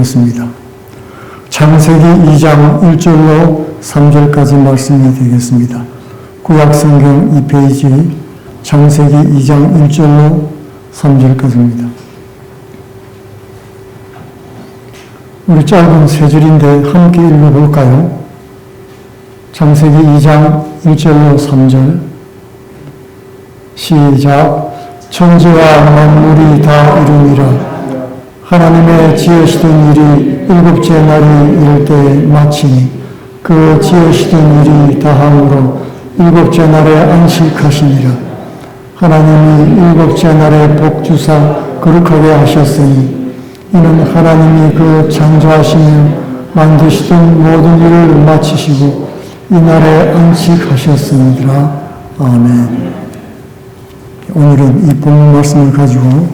되겠습니다. 창세기 2장 1절로 3절까지 말씀이 되겠습니다. 구약성경 2페이지 창세기 2장 1절로 3절까지입니다. 우리 짧은 세 줄인데 함께 읽어볼까요? 창세기 2장 1절로 3절 시작. 천지와 만물이 다 이루니라. 하나님의 지으시던 일이 일곱째 날이 이를 때에 마치니 그 지으시던 일이 다함으로 일곱째 날에 안식하시니라. 하나님이 일곱째 날에 복주사 거룩하게 하셨으니 이는 하나님이 그 창조하시며 만드시던 모든 일을 마치시고 이날에 안식하셨습니다. 아멘. 오늘은 이 본문 말씀을 가지고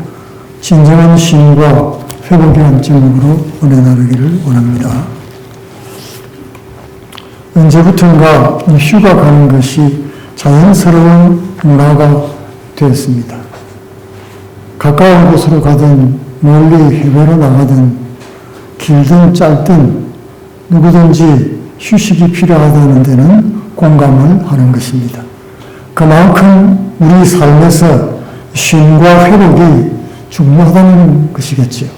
진정한 쉼과 회복이라는 제목으로 은혜 나누기를 원합니다. 언제부턴가 휴가 가는 것이 자연스러운 문화가 되었습니다. 가까운 곳으로 가든 멀리 해외로 나가든 길든 짧든 누구든지 휴식이 필요하다는 데는 공감을 하는 것입니다. 그만큼 우리 삶에서 쉼과 회복이 중요하다는 것이겠지요.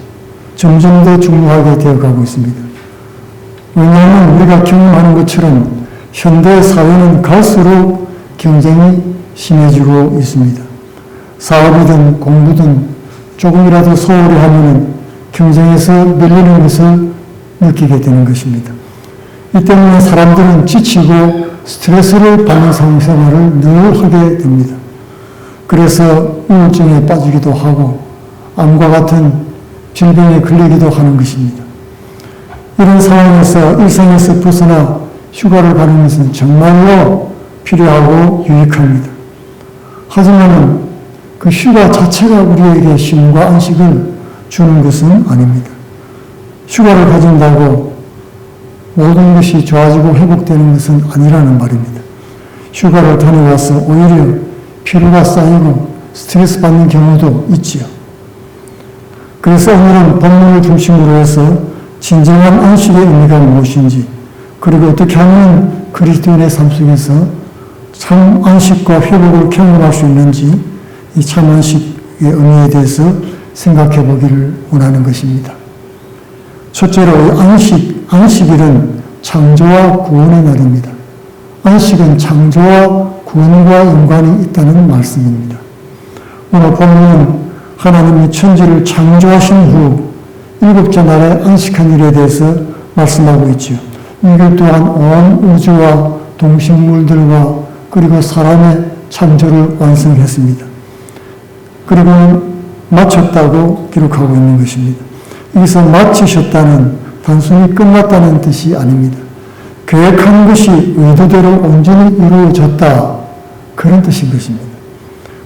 점점 더 중요하게 되어가고 있습니다. 왜냐하면 우리가 경험하는 것처럼 현대 사회는 갈수록 경쟁이 심해지고 있습니다. 사업이든 공부든 조금이라도 소홀히 하면 경쟁에서 밀리는 것을 느끼게 되는 것입니다. 이 때문에 사람들은 지치고 스트레스를 받는 생활을 늘 하게 됩니다. 그래서 우울증에 빠지기도 하고 암과 같은 질병에 걸리기도 하는 것입니다. 이런 상황에서 일상에서 벗어나 휴가를 가는 것은 정말로 필요하고 유익합니다. 하지만 그 휴가 자체가 우리에게 쉼과 안식을 주는 것은 아닙니다. 휴가를 가진다고 모든 것이 좋아지고 회복되는 것은 아니라는 말입니다. 휴가를 다녀와서 오히려 피로가 쌓이고 스트레스 받는 경우도 있지요. 그래서 오늘은 본문을 중심으로 해서 진정한 안식의 의미가 무엇인지, 그리고 어떻게 하면 그리스도인의 삶 속에서 참 안식과 회복을 경험할 수 있는지 이 참 안식의 의미에 대해서 생각해 보기를 원하는 것입니다. 첫째로 안식일은 창조와 구원의 날입니다. 안식은 창조와 구원과 연관이 있다는 말씀입니다. 오늘 본문은 하나님이 천지를 창조하신 후 일곱째 날에 안식한 일에 대해서 말씀하고 있죠. 이것 또한 온 우주와 동식물들과 그리고 사람의 창조를 완성했습니다. 그리고 마쳤다고 기록하고 있는 것입니다. 여기서 마치셨다는 단순히 끝났다는 뜻이 아닙니다. 계획한 것이 의도대로 온전히 이루어졌다, 그런 뜻인 것입니다.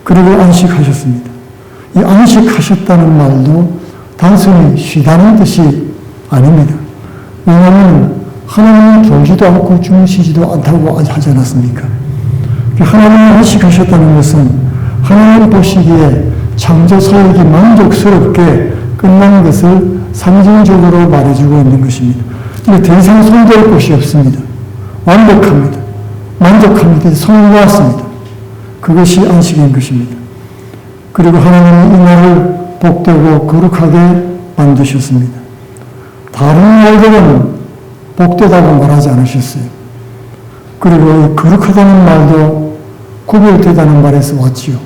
그리고 안식하셨습니다. 이 안식하셨다는 말도 단순히 쉬다는 뜻이 아닙니다. 왜냐하면 하나님은 졸지도 않고 주무시지도 않다고 하지 않았습니까? 하나님이 안식하셨다는 것은 하나님 보시기에 창조 사역이 만족스럽게 끝난 것을 상징적으로 말해주고 있는 것입니다. 근데 더 이상 손댈 곳이 없습니다. 완벽합니다. 만족합니다. 성공했습니다. 그것이 안식인 것입니다. 그리고 하나님은 이 날을 복되고 거룩하게 만드셨습니다. 다른 날들은 복되다고 말하지 않으셨어요. 그리고 거룩하다는 말도 구별되다는 말에서 왔지요.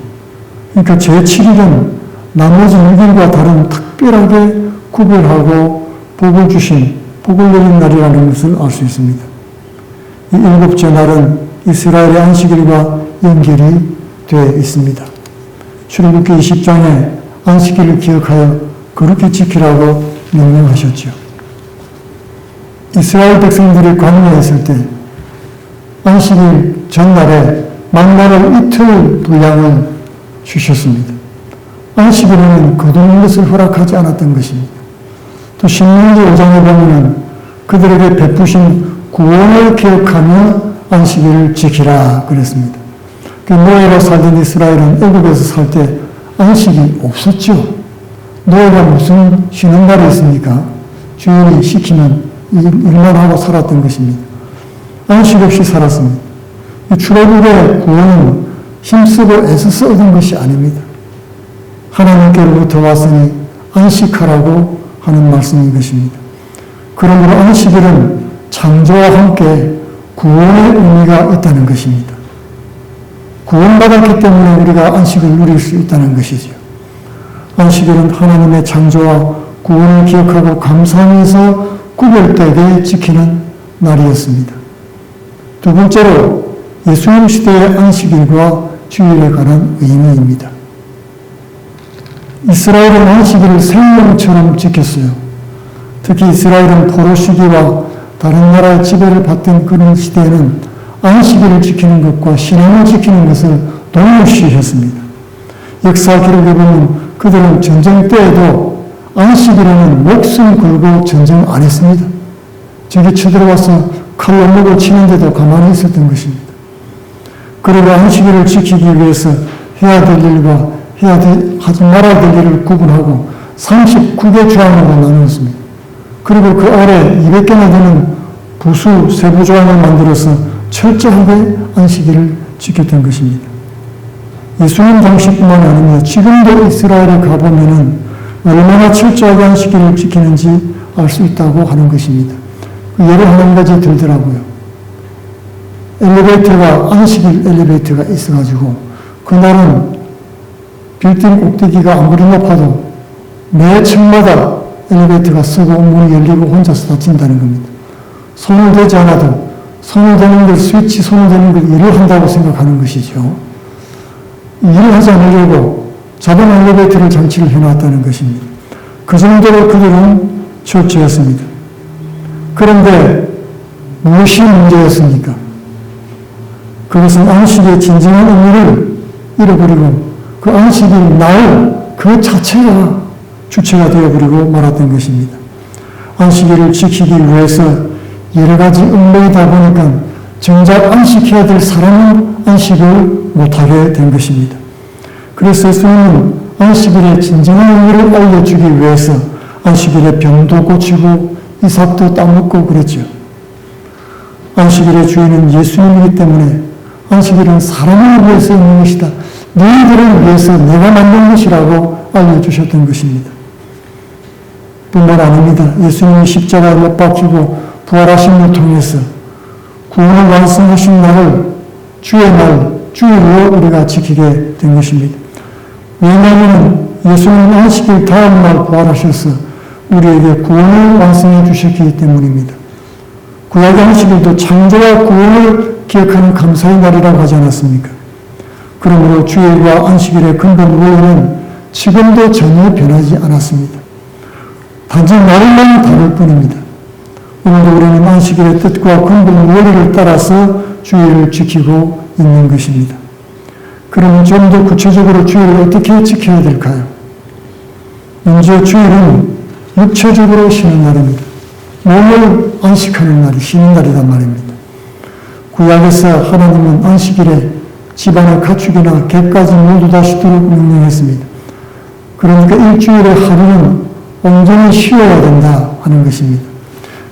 그러니까 제7일은 나머지 6일과 다른 특별하게 구별하고 복을 주신, 복을 내린 날이라는 것을 알 수 있습니다. 이 일곱째 날은 이스라엘의 안식일과 연결이 되어 있습니다. 출애굽기 20장에 안식일을 기억하여 그렇게 지키라고 명령하셨죠. 이스라엘 백성들이 광야에 때 안식일 전날에 만나를 이틀 분량을 주셨습니다. 안식일에는 거두는 것을 허락하지 않았던 것입니다. 또 신명기 5장에 보면 그들에게 베푸신 구원을 기억하며 안식일을 지키라 그랬습니다. 노예로 살던 이스라엘은 애굽에서 살 때 안식이 없었죠. 노예가 무슨 쉬는 날이 있습니까? 주인이 시키면 일만 하고 살았던 것입니다. 안식 없이 살았습니다. 출애굽의 구원은 힘쓰고 애써서 얻은 것이 아닙니다. 하나님께로부터 왔으니 안식하라고 하는 말씀인 것입니다. 그러므로 안식일은 창조와 함께 구원의 의미가 있다는 것입니다. 구원받았기 때문에 우리가 안식을 누릴 수 있다는 것이죠. 안식일은 하나님의 창조와 구원을 기억하고 감사하면서 구별되게 지키는 날이었습니다. 두 번째로 예수님 시대의 안식일과 주일에 관한 의미입니다. 이스라엘은 안식일을 생명처럼 지켰어요. 특히 이스라엘은 포로 시기와 다른 나라의 지배를 받던 그런 시대에는 안식일을 지키는 것과 신앙을 지키는 것을 동일시했습니다. 역사 기록에 보면 그들은 전쟁 때에도 안식일에는 목숨 걸고 전쟁 안 했습니다. 적이 쳐들어와서 칼로 목을 치는데도 가만히 있었던 것입니다. 그리고 안식일을 지키기 위해서 해야 될 일과 하지 말아야 될 일을 구분하고 39개 조항으로 나누었습니다. 그리고 그 아래 200개나 되는 부수 세부 조항을 만들어서 철저하게 안식일을 지켰던 것입니다. 예수님 당시뿐만 아니라 지금도 이스라엘에 가보면은 얼마나 철저하게 안식일을 지키는지 알 수 있다고 하는 것입니다. 그 예를 한 가지 들더라고요. 안식일 엘리베이터가 있어가지고 그날은 빌딩 꼭대기가 아무리 높아도 매 층마다 엘리베이터가 쓰고 문이 열리고 혼자서 닫힌다는 겁니다. 손을 대지 않아도 손을 대는 걸 스위치 손을 대는 걸 일을 한다고 생각하는 것이죠. 일을 하지 않으려고 자동 엘리베이터를 장치를 해놨다는 것입니다. 그 정도로 그들은 철저했습니다. 그런데 무엇이 문제였습니까? 그것은 안식의 진정한 의미를 잃어버리고 그 안식일 날 그 자체가 주체가 되어버리고 말았던 것입니다. 안식일을 지키기 위해서 여러 가지 얽매이다 보니까 정작 안식해야 될 사람은 안식을 못하게 된 것입니다. 그래서 예수님은 안식일의 진정한 의미를 알려주기 위해서 안식일에 병도 고치고 이삭도 따먹고 그랬죠. 안식일의 주인은 예수님이기 때문에 안식일은 사람을 위해서 있는 것이다. 너희들을 위해서 내가 만든 것이라고 알려주셨던 것입니다. 뿐만 아닙니다. 예수님이 십자가에 못 박히고 부활하심을 통해서 구원을 완성하신 날을 주의 날, 주일로 우리가 지키게 된 것입니다. 왜냐하면 예수님은 안식일 다음 날 부활하셔서 우리에게 구원을 완성해 주셨기 때문입니다. 구약의 안식일도 창조와 구원을 기억하는 감사의 날이라고 하지 않았습니까? 그러므로 주일과 안식일의 근본 원리는 지금도 전혀 변하지 않았습니다. 단지 날만 다를 뿐입니다. 오늘도 우리는 안식일의 뜻과 근본 원리를 따라서 주일을 지키고 있는 것입니다. 그러면 좀 더 구체적으로 주일을 어떻게 지켜야 될까요? 먼저 주일은 육체적으로 쉬는 날입니다. 몸을 안식하는 날이 쉬는 날이란 말입니다. 구약에서 하나님은 안식일에 집안의 가축이나 개까지 모두 다 쉬도록 명령했습니다. 그러니까 일주일의 하루는 온전히 쉬어야 된다 하는 것입니다.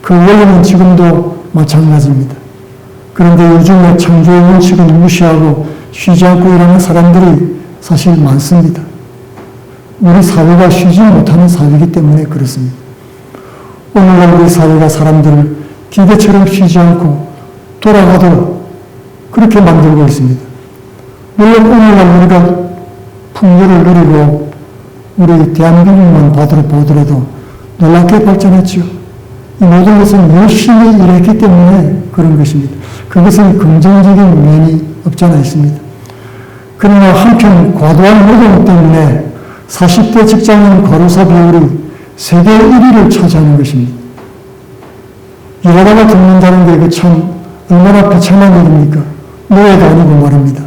그 원리는 지금도 마찬가지입니다. 그런데 요즘에 창조의 원칙을 무시하고 쉬지 않고 일하는 사람들이 사실 많습니다. 우리 사회가 쉬지 못하는 사회이기 때문에 그렇습니다. 오늘날 우리 사회가 사람들을 기계처럼 쉬지 않고 돌아가도록 그렇게 만들고 있습니다. 물론 오늘날 우리가 풍요를 누리고 우리 대한민국만 보더라도 놀랍게 발전했죠. 이 모든 것은 열심히 일했기 때문에 그런 것입니다. 그것은 긍정적인 면이 없지 않아 있습니다. 그러나 한편 과도한 노동 때문에 40대 직장인 과로사 비율이 세계 1위를 차지하는 것입니다. 일하다가 죽는다는 게 참 얼마나 비참한 일입니까? 노예도 아니고 말입니다.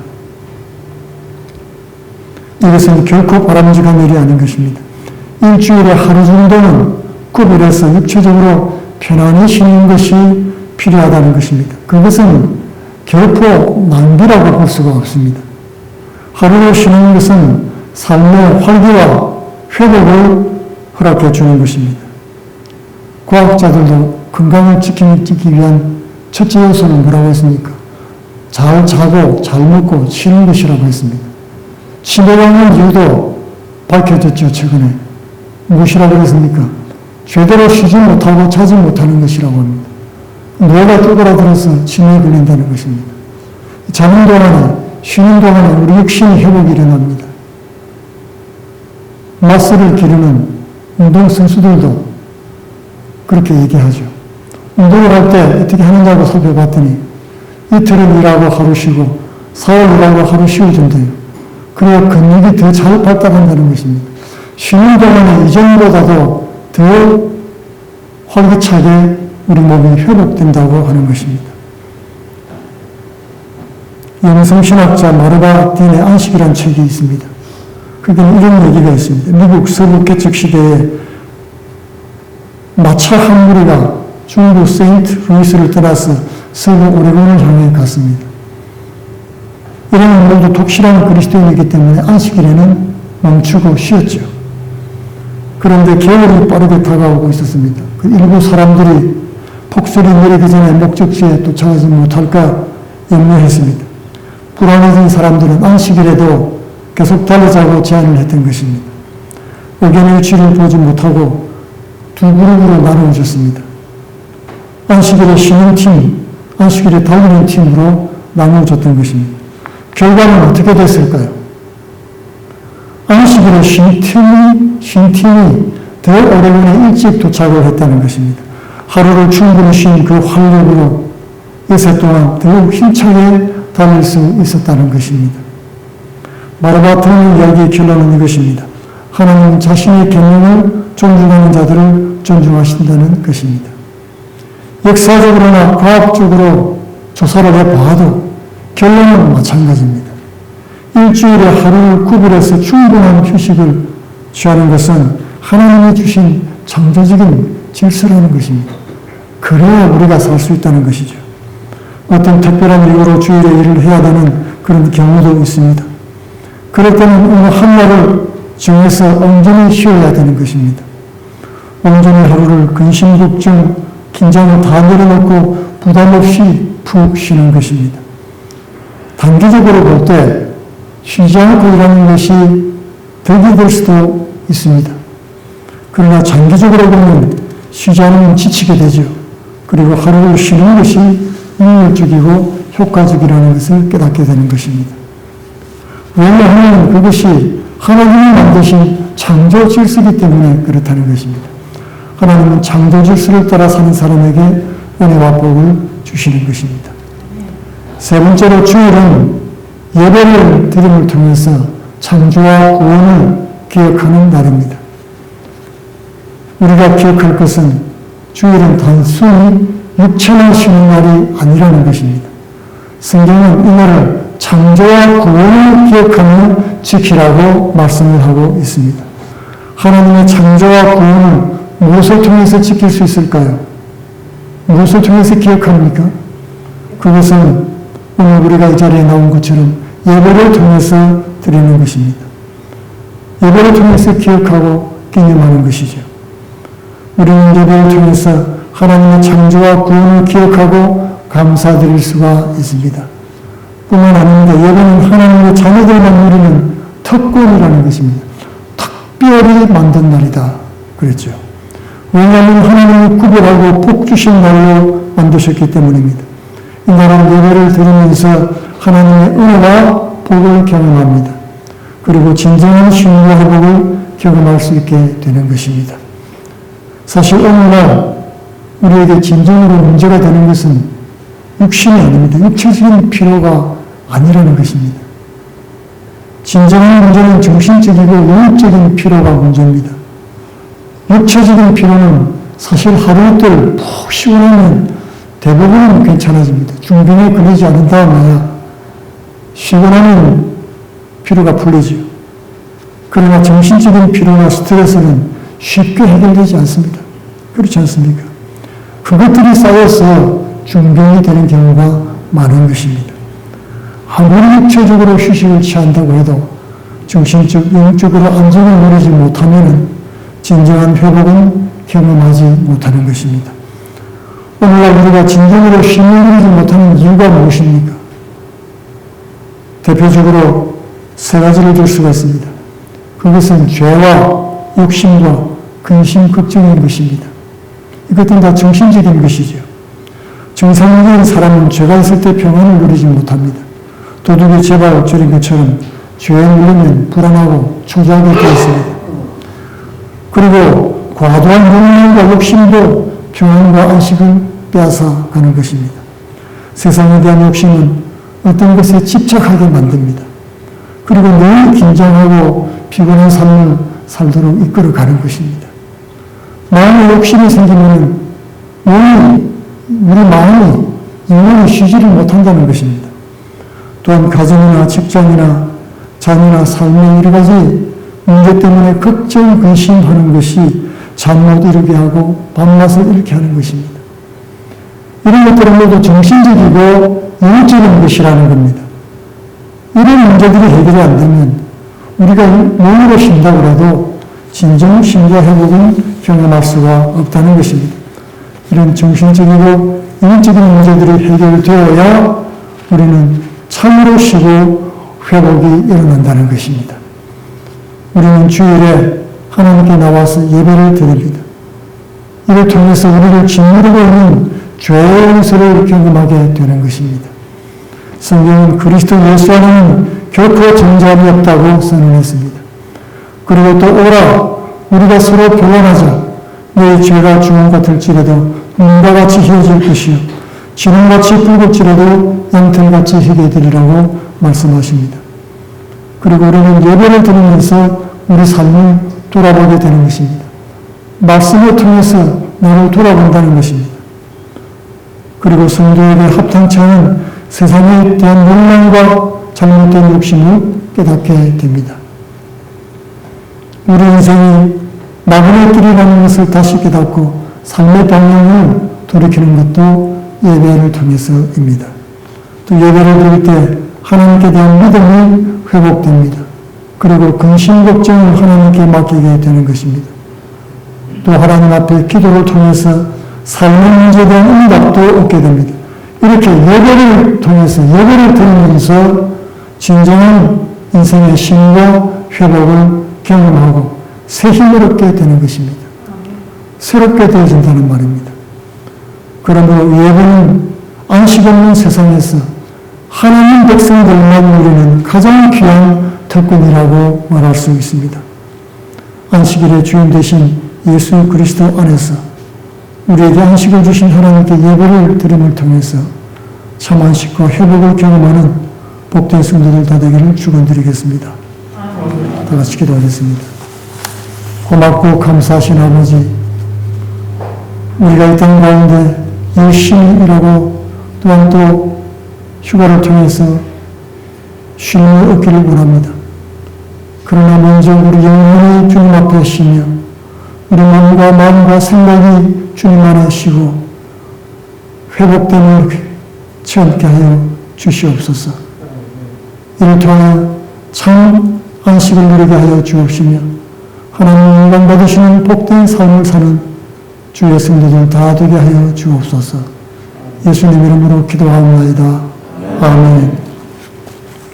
이것은 결코 바람직한 일이 아닌 것입니다. 일주일에 하루 정도는 구별해서 육체적으로 편안히 쉬는 것이 필요하다는 것입니다. 그것은 결코 낭비라고 볼 수가 없습니다. 하루를 쉬는 것은 삶의 활기와 회복을 허락해 주는 것입니다. 과학자들도 건강을 지키기 위한 첫째 요소는 뭐라고 했습니까? 잘 자고 잘 먹고 쉬는 것이라고 했습니다. 치매가 오는 이유도 밝혀졌죠, 최근에. 무엇이라고 했습니까? 제대로 쉬지 못하고 자지 못하는 것이라고 합니다. 뇌가 쪼그라들어서 치매에 걸린다는 것입니다. 자는 동안에, 쉬는 동안에 우리 육신의 회복이 일어납니다. 마스를 기르는 운동선수들도 그렇게 얘기하죠. 운동을 할 때 어떻게 하느냐고 살펴봤더니 이틀은 일하고 하루 쉬고 사흘 일하고 하루 쉬어준대요. 그래야 근육이 더 잘 발달한다는 것입니다. 쉬는 동안에 이전보다도 더 활기차게 우리 몸이 회복된다고 하는 것입니다. 영성신학자 마르바 딘의 안식이라는 책이 있습니다. 거기는 이런 얘기가 있습니다. 미국 서부 개척 시대에 마차 한 무리가 중부 세인트 루이스를 떠나서 서부 오레곤을 향해 갔습니다. 이런 모두 독실한 그리스도인이기 때문에 안식일에는 멈추고 쉬었죠. 그런데 겨울이 빠르게 다가오고 있었습니다. 그 일부 사람들이 폭설이 내리기 전에 목적지에 도착하지 못할까 염려했습니다. 불안해진 사람들은 안식일에도 계속 달리자고 제안을 했던 것입니다. 의견의 일치를 보지 못하고 두 그룹으로 나누어졌습니다. 안식일에 쉬는 팀, 안식일에 달리는 팀으로 나누어졌던 것입니다. 결과는 어떻게 됐을까요? 안식일에 쉰 팀이 더 오레곤에 일찍 도착을 했다는 것입니다. 하루를 충분히 쉰 그 활력으로 여세 동안 더욱 힘차게 달릴 수 있었다는 것입니다. 마르바트의 이야기의 결론은 이것입니다. 하나님은 자신의 계명을 존중하는 자들을 존중하신다는 것입니다. 역사적으로나 과학적으로 조사를 해봐도 결론은 마찬가지입니다. 일주일에 하루를 구분해서 충분한 휴식을 취하는 것은 하나님이 주신 창조적인 질서라는 것입니다. 그래야 우리가 살 수 있다는 것이죠. 어떤 특별한 이유로 주일에 일을 해야 되는 그런 경우도 있습니다. 그럴 때는 어느 한 날을 정해서 온전히 쉬어야 되는 것입니다. 온전히 하루를 근심, 걱정, 긴장을 다 내려놓고 부담 없이 푹 쉬는 것입니다. 단기적으로 볼 때 쉬지 않고 일하는 것이 덕이 될 수도 있습니다. 그러나 장기적으로 보면 쉬지 않으면 지치게 되죠. 그리고 하루를 쉬는 것이 능률적이고 효과적이라는 것을 깨닫게 되는 것입니다. 왜냐하면 그것이 하나님이 만드신 창조 질서이기 때문에 그렇다는 것입니다. 하나님은 창조 질서를 따라 사는 사람에게 은혜와 복을 주시는 것입니다. 세 번째로 주일은 예배를 드림을 통해서 창조와 구원을 기억하는 날입니다. 우리가 기억할 것은 주일은 단순히 육체만 쉬는 날이 아니라는 것입니다. 성경은 이날을 창조와 구원을 기억하며 지키라고 말씀을 하고 있습니다. 하나님의 창조와 구원을 무엇을 통해서 지킬 수 있을까요? 무엇을 통해서 기억합니까? 그것은 오늘 우리가 이 자리에 나온 것처럼 예배를 통해서 드리는 것입니다. 예배를 통해서 기억하고 기념하는 것이죠. 우리는 예배를 통해서 하나님의 창조와 구원을 기억하고 감사드릴 수가 있습니다. 뿐만 아닙니다. 예배는 하나님의 자녀들만 누리는 특권이라는 것입니다. 특별히 만든 날이다. 그랬죠. 왜냐하면 하나님이 구별하고 복 주신 날로 만드셨기 때문입니다. 이 날은 예배를 드리면서 하나님의 은혜와 복을 경험합니다. 그리고 진정한 쉼과 회복을 경험할 수 있게 되는 것입니다. 사실 오늘날 우리에게 진정으로 문제가 되는 것은 육신이 아닙니다. 육체적인 필요가 아니라는 것입니다. 진정한 문제는 정신적이고 영적인 필요가 문제입니다. 육체적인 필요는 사실 하루 이틀 푹 쉬고 나면 대부분은 괜찮아집니다. 중병에 걸리지 않은 다음에야 쉬고 나면 피로가 풀리죠. 그러나 정신적인 피로나 스트레스는 쉽게 해결되지 않습니다. 그렇지 않습니까? 그것들이 쌓여서 중병이 되는 경우가 많은 것입니다. 아무리 육체적으로 휴식을 취한다고 해도 정신적, 영적으로 안정을 누리지 못하면 진정한 회복은 경험하지 못하는 것입니다. 오늘날 우리가 진정으로 힘을 누리지 못하는 이유가 무엇입니까? 대표적으로 세 가지를 들 수가 있습니다. 그것은 죄와 욕심과 근심, 걱정인 것입니다. 이것은 다 정신적인 것이죠. 정상적인 사람은 죄가 있을 때 평안을 누리지 못합니다. 도둑이 제발 저린 것처럼 죄에 물리면 불안하고 초조하게 되어 있습니다. 그리고 과도한 욕망과 욕심도 평안과 안식을 빼앗아가는 것입니다. 세상에 대한 욕심은 어떤 것에 집착하게 만듭니다. 그리고 늘 긴장하고 피곤한 삶을 살도록 이끌어가는 것입니다. 마음에 욕심이 생기면 우리 마음이 영원히 쉬지를 못한다는 것입니다. 또한 가정이나 직장이나 자녀나 삶의 여러 가지 문제 때문에 걱정, 근심하는 것이 잠 못 이루게 하고 밤낮을 잃게 하는 것입니다. 이런 것들은 모두 정신적이고 영적인 것이라는 겁니다. 이런 문제들이 해결이 안 되면 우리가 몸으로 쉰다고 해도 진정 심리적 회복은 경험할 수가 없다는 것입니다. 이런 정신적이고 영적인 문제들이 해결되어야 우리는 참으로 쉬고 회복이 일어난다는 것입니다. 우리는 주일에 하나님께 나와서 예배를 드립니다. 이를 통해서 우리를 짓누르고 있는 죄의 용서를 경험하게 되는 것입니다. 성경은 그리스도 예수 안에는 결코 정죄함이 없다고 선언했습니다. 그리고 또 오라 우리가 서로 변론하자. 너희 죄가 주홍 같을지라도 눈과 같이 희어질 것이요 지름같이 붉을지라도 양털같이 희게 되리라고 말씀하십니다. 그리고 우리는 예배를 드리면서 우리 삶을 돌아보게 되는 것입니다. 말씀을 통해서 나를 돌아본다는 것입니다. 그리고 성도에게 합당치 않은 세상에 대한 욕망과 잘못된 욕심을 깨닫게 됩니다. 우리 인생이 나그네 길이라는 것을 다시 깨닫고 삶의 방향을 돌이키는 것도 예배를 통해서입니다. 또 예배를 드릴 때 하나님께 대한 믿음이 회복됩니다. 그리고 근심 걱정을 하나님께 맡기게 되는 것입니다. 또 하나님 앞에 기도를 통해서 삶의 문제에 대한 응답도 얻게 됩니다. 이렇게 예배를 통해서 예배를 드리면서 진정한 인생의 쉼과 회복을 경험하고 새 힘을 얻게 되는 것입니다. 새롭게 되어진다는 말입니다. 그러므로 예배는 안식 없는 세상에서 하나님 백성들만 누리는 가장 귀한 특권이라고 말할 수 있습니다. 안식일의 주인 되신 예수 그리스도 안에서 우리에게 안식을 주신 하나님께 예배를 드림을 통해서 참 안식과 회복을 경험하는 복된 성도들 다 되기를 축원드리겠습니다. 다 같이 기도하겠습니다. 고맙고 감사하신 아버지, 우리가 이 땅 가운데 열심히 일하고 또한 또 휴가를 통해서 쉼을 얻기를 원합니다. 그러나 먼저 우리 영혼이 주님 앞에 쉬며 우리 몸과 마음과 생각이 주님 안에 쉬고 회복됨을 체험케 하여 주시옵소서. 이를 통해 참 안식을 누리게 하여 주옵시며 하나님 영광 받으시는 복된 삶을 사는 주의 성도들 다 되게 하여 주옵소서. 예수님 이름으로 기도하옵나이다. 아멘.